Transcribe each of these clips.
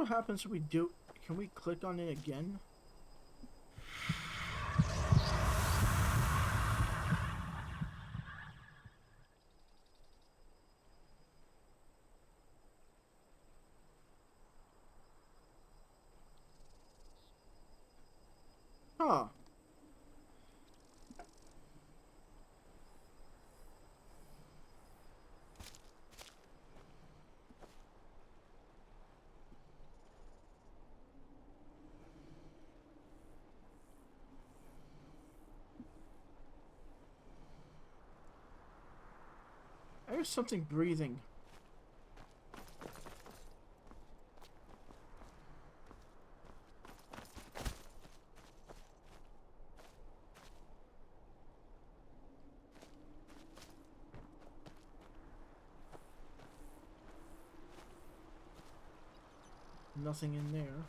what happens if we do... Can we click on it again? Huh. There's something breathing. Nothing in there.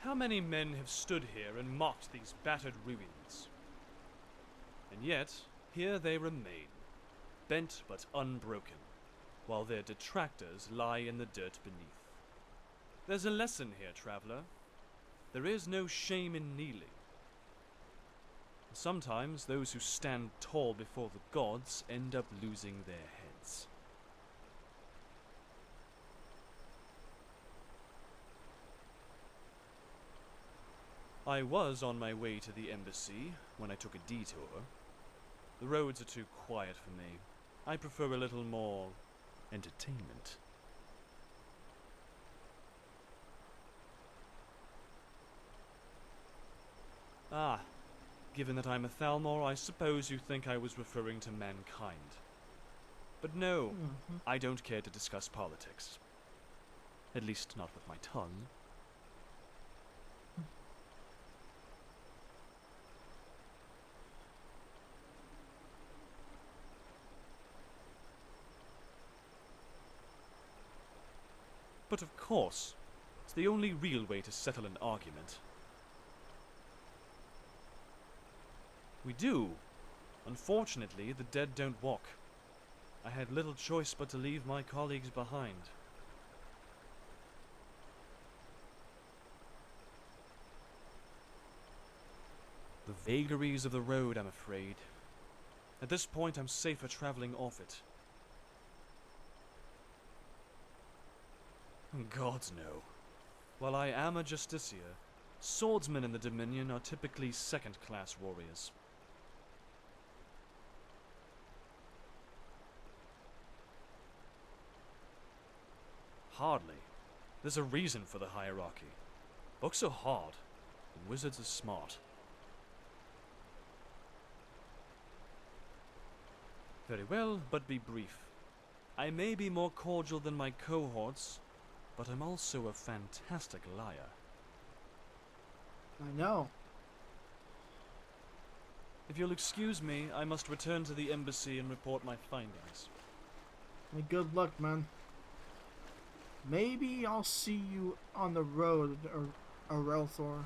How many men have stood here and mocked these battered ruins? And yet, here they remain, bent but unbroken, while their detractors lie in the dirt beneath. There's a lesson here, traveler. There is no shame in kneeling. Sometimes those who stand tall before the gods end up losing their heads. I was on my way to the embassy when I took a detour. The roads are too quiet for me. I prefer a little more entertainment. Ah, given that I'm a Thalmor, I suppose you think I was referring to mankind. But no, I don't care to discuss politics. At least not with my tongue. But of course, it's the only real way to settle an argument. We do. Unfortunately, the dead don't walk. I had little choice but to leave my colleagues behind. The vagaries of the road, I'm afraid. At this point, I'm safer traveling off it. Gods no. While I am a justiciar, swordsmen in the Dominion are typically second-class warriors. Hardly. There's a reason for the hierarchy. Books are hard, and wizards are smart. Very well, but be brief. I may be more cordial than my cohorts, but I'm also a fantastic liar. I know. If you'll excuse me, I must return to the embassy and report my findings. Hey, good luck, man. Maybe I'll see you on the road, or Relthor.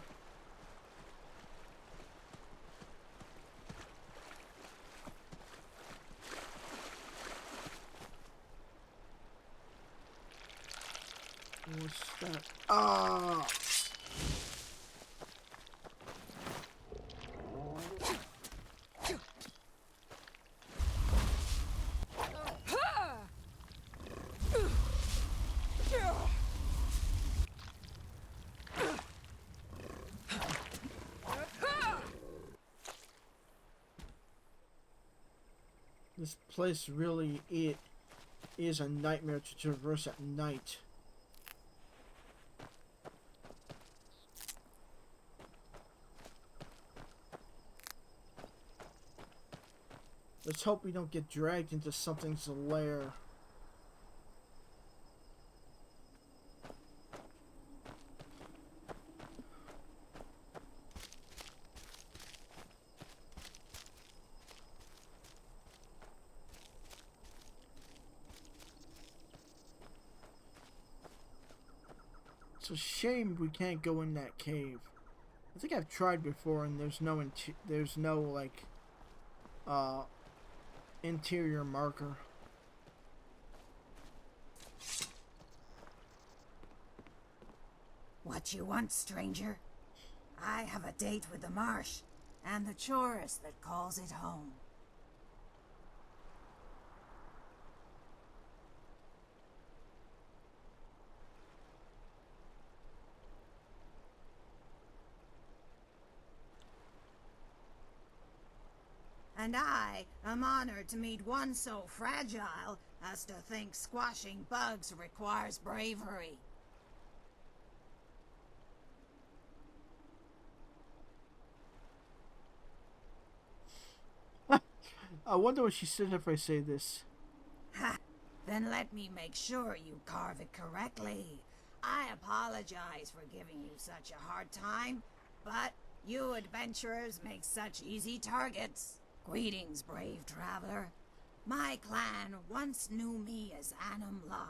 What's that? Ah! This place really is a nightmare to traverse at night. Let's hope we don't get dragged into something's lair. It's a shame we can't go in that cave. I think I've tried before, and there's no like interior marker. What you want, stranger? I have a date with the marsh and the tourist that calls it home. And I am honored to meet one so fragile as to think squashing bugs requires bravery. I wonder what she said if I say this. Ha! Then let me make sure you carve it correctly. I apologize for giving you such a hard time, but you adventurers make such easy targets. Greetings, brave traveler. My clan once knew me as Anam La.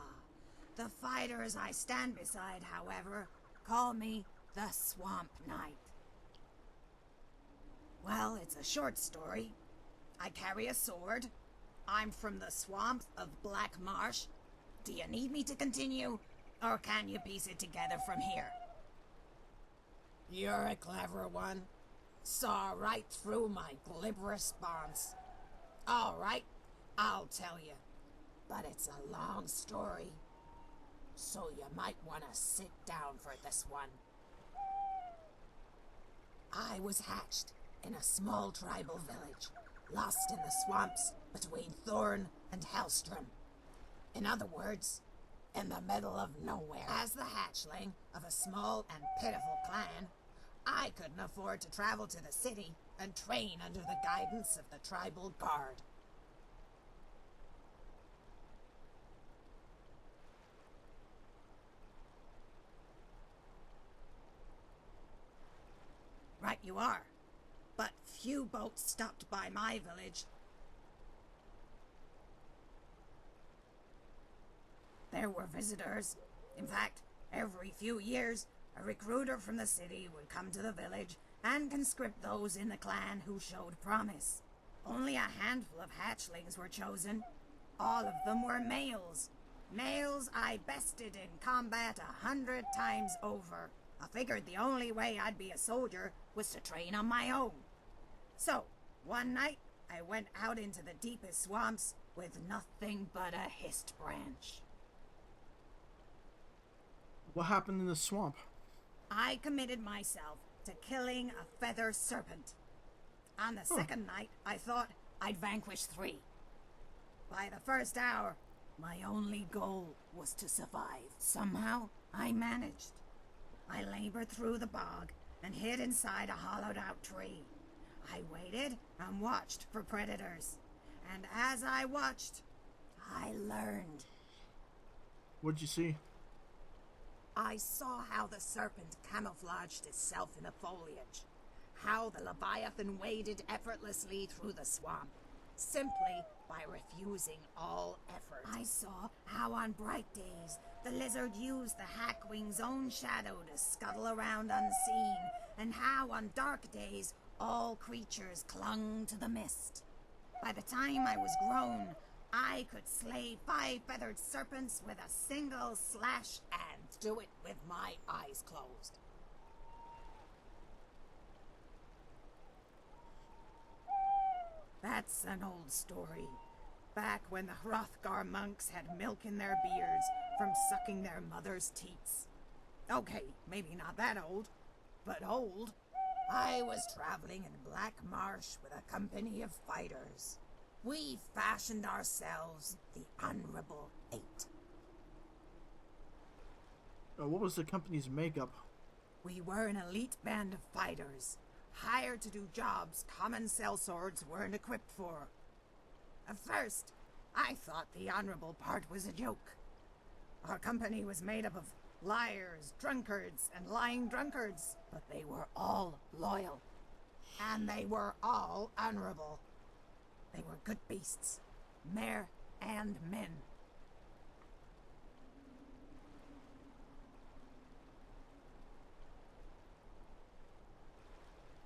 The fighters I stand beside, however, call me the Swamp Knight. Well, it's a short story. I carry a sword. I'm from the swamps of Black Marsh. Do you need me to continue, or can you piece it together from here? You're a clever one. Saw right through my glib response. All right, I'll tell you. But it's a long story, so you might want to sit down for this one. I was hatched in a small tribal village, lost in the swamps between Thorn and Hellstrom. In other words, in the middle of nowhere. As the hatchling of a small and pitiful clan, I couldn't afford to travel to the city and train under the guidance of the tribal guard. Right you are. But few boats stopped by my village. There were visitors. In fact, every few years, a recruiter from the city would come to the village and conscript those in the clan who showed promise. Only a handful of hatchlings were chosen. All of them were males. Males I bested in combat 100 times over. I figured the only way I'd be a soldier was to train on my own. So, one night, I went out into the deepest swamps with nothing but a hist branch. What happened in the swamp? I committed myself to killing a feather serpent. On the second night, I thought I'd vanquish 3. By the first hour, my only goal was to survive. Somehow, I managed. I labored through the bog and hid inside a hollowed-out tree. I waited and watched for predators. And as I watched, I learned. What'd you see? I saw how the serpent camouflaged itself in the foliage. How the Leviathan waded effortlessly through the swamp, simply by refusing all effort. I saw how on bright days, the lizard used the Hackwing's own shadow to scuttle around unseen, and how on dark days, all creatures clung to the mist. By the time I was grown, I could slay 5 feathered serpents with a single slash and do it with my eyes closed. That's an old story. Back when the Hrothgar monks had milk in their beards from sucking their mother's teats. Okay, maybe not that old, but old. I was traveling in Black Marsh with a company of fighters. We fashioned ourselves the Honorable 8. What was the company's makeup? We were an elite band of fighters, hired to do jobs common sellswords weren't equipped for. At first, I thought the honorable part was a joke. Our company was made up of liars, drunkards, and lying drunkards, but they were all loyal. And they were all honorable. They were good beasts, mare and men.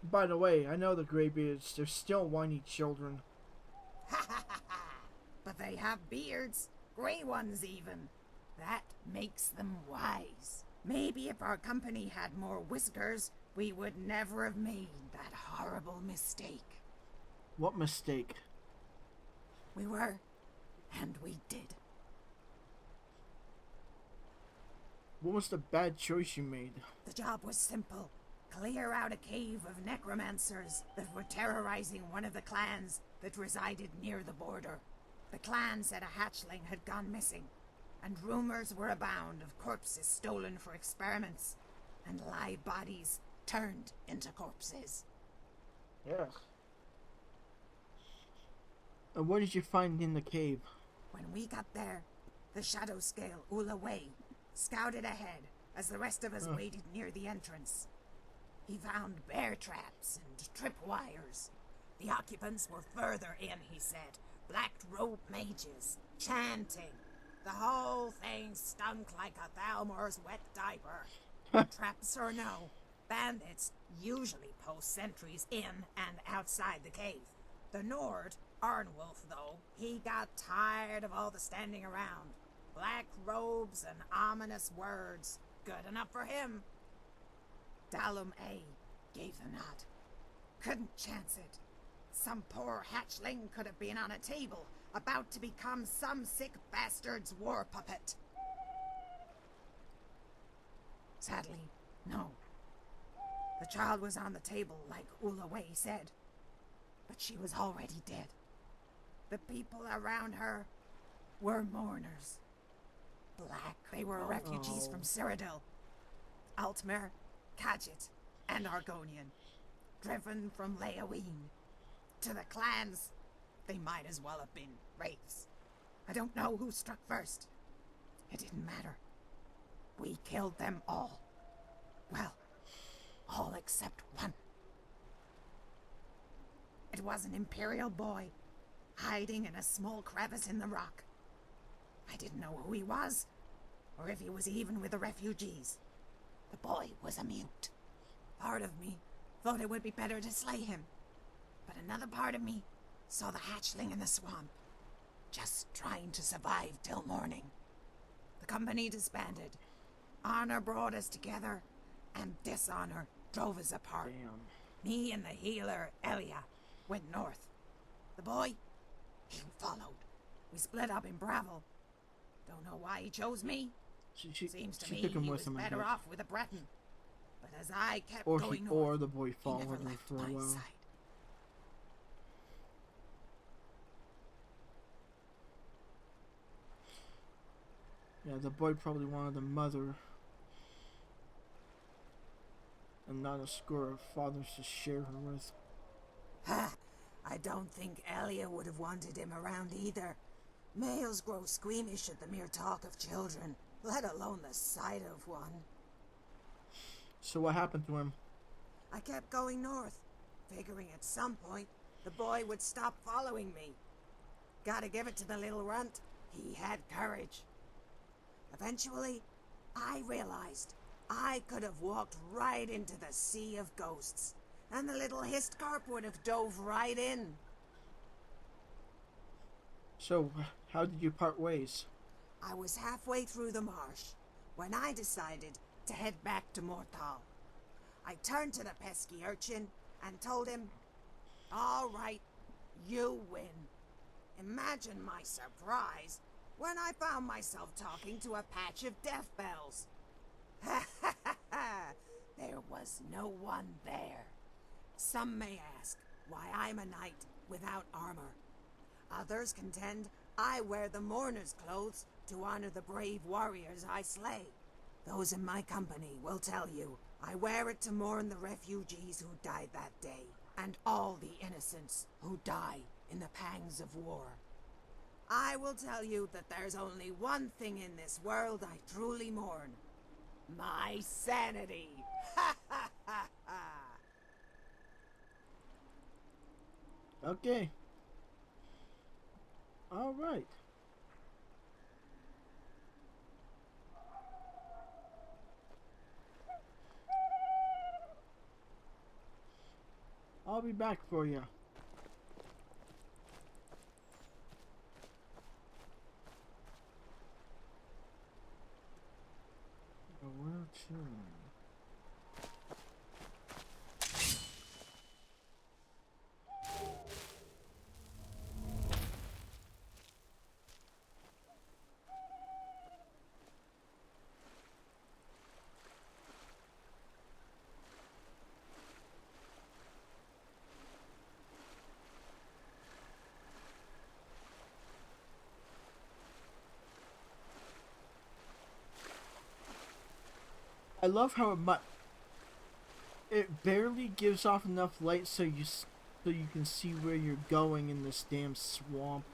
By the way, I know the Greybeards, they're still whiny children. Ha ha ha ha! But they have beards, grey ones even. That makes them wise. Maybe if our company had more whiskers, we would never have made that horrible mistake. What mistake? We were, and we did. What was the bad choice you made? The job was simple. Clear out a cave of necromancers that were terrorizing one of the clans that resided near the border. The clan said a hatchling had gone missing, and rumors were abound of corpses stolen for experiments, and live bodies turned into corpses. Yes. And what did you find in the cave? When we got there, the shadow scale Ula Wei scouted ahead as the rest of us waited near the entrance. He found bear traps and tripwires. The occupants were further in, he said. Black-robed mages, chanting. The whole thing stunk like a Thalmor's wet diaper. Traps or no, bandits usually post sentries in and outside the cave. The Nord, Arnwolf, though, he got tired of all the standing around. Black robes and ominous words. Good enough for him. Dalum A gave the nod. Couldn't chance it. Some poor hatchling could have been on a table, about to become some sick bastard's war puppet. Sadly, no. The child was on the table like Ula Wei said, but she was already dead. The people around her were mourners. Black, they were refugees from Cyrodiil, Altmer, Kadjit, and Argonian, driven from Leoween. To the clans, they might as well have been wraiths. I don't know who struck first. It didn't matter. We killed them all. Well, all except one. It was an Imperial boy, hiding in a small crevice in the rock. I didn't know who he was, or if he was even with the refugees. The boy was a mute. Part of me thought it would be better to slay him, but another part of me saw the hatchling in the swamp, just trying to survive till morning. The company disbanded. Honor brought us together, and dishonor drove us apart. Damn. Me and the healer, Elia, went north. The boy, he followed. We split up in Bravo. Don't know why he chose me. Seems to me took him he with was him, I better guess. off with a Breton. But as I kept Or going or north, the boy he followed never her left for a my while. side. Yeah, the boy probably wanted a mother and not a score of fathers to share her with. Ha! I don't think Elia would have wanted him around either. Males grow squeamish at the mere talk of children, let alone the sight of one. So what happened to him? I kept going north, figuring at some point the boy would stop following me. Gotta give it to the little runt. He had courage. Eventually, I realized I could have walked right into the sea of ghosts, and the little Histcarp would have dove right in. So, how did you part ways? I was halfway through the marsh when I decided to head back to Morthal. I turned to the pesky urchin and told him, "All right, you win." Imagine my surprise when I found myself talking to a patch of death bells. Ha ha ha ha! There was no one there. Some may ask why I'm a knight without armor. Others contend I wear the mourner's clothes to honor the brave warriors I slay. Those in my company will tell you I wear it to mourn the refugees who died that day, and all the innocents who die in the pangs of war. I will tell you that there's only one thing in this world I truly mourn. My sanity! Ha ha ha ha! Okay. All right. I'll be back for you. Where to? I love how it barely gives off enough light so you can see where you're going in this damn swamp.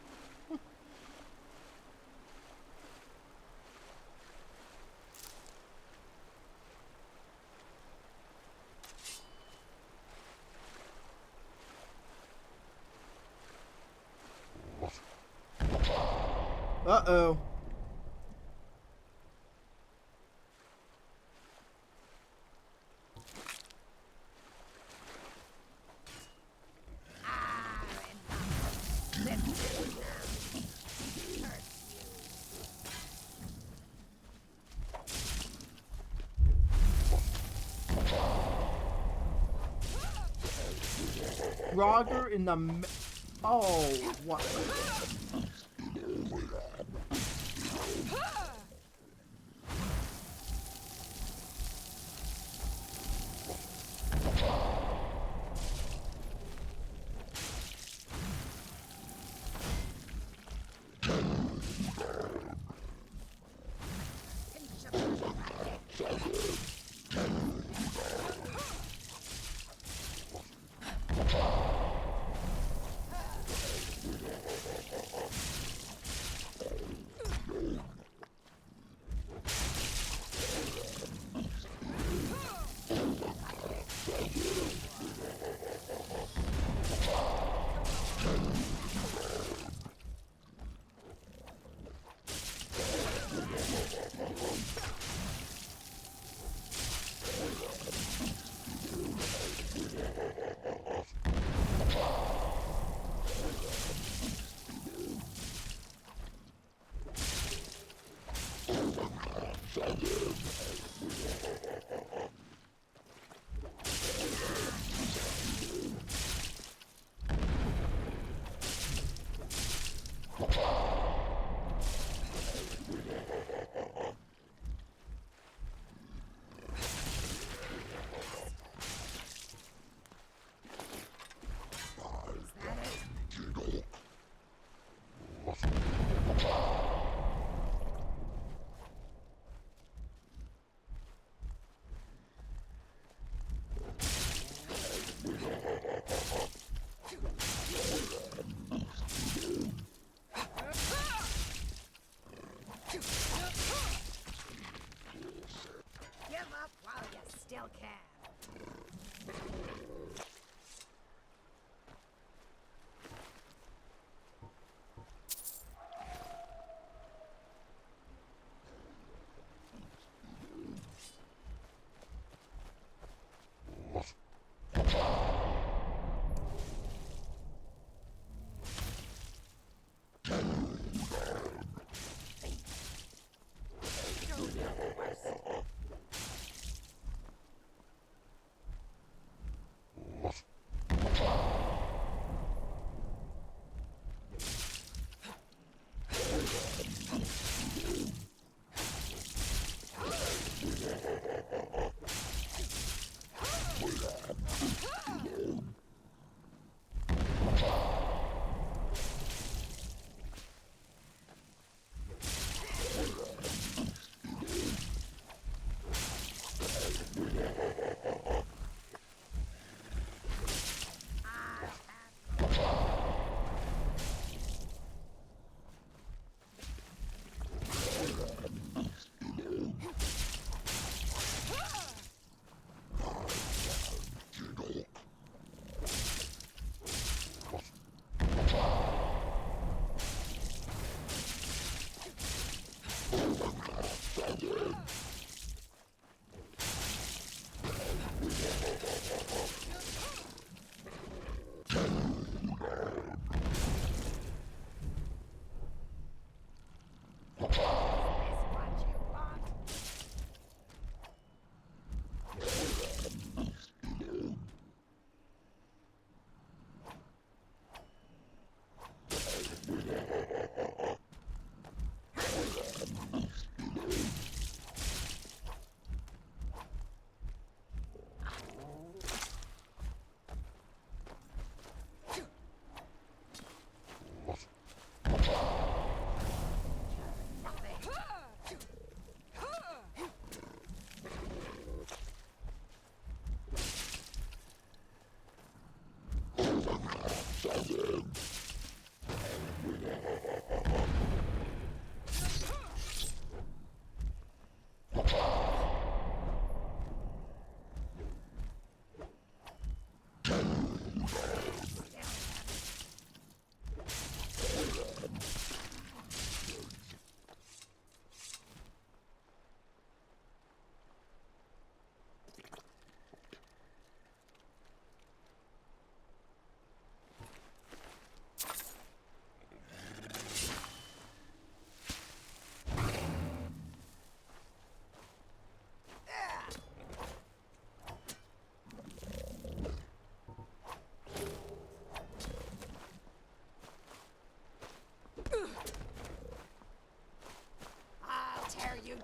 Uh-oh. Roger in the oh, what?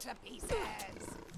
to pieces!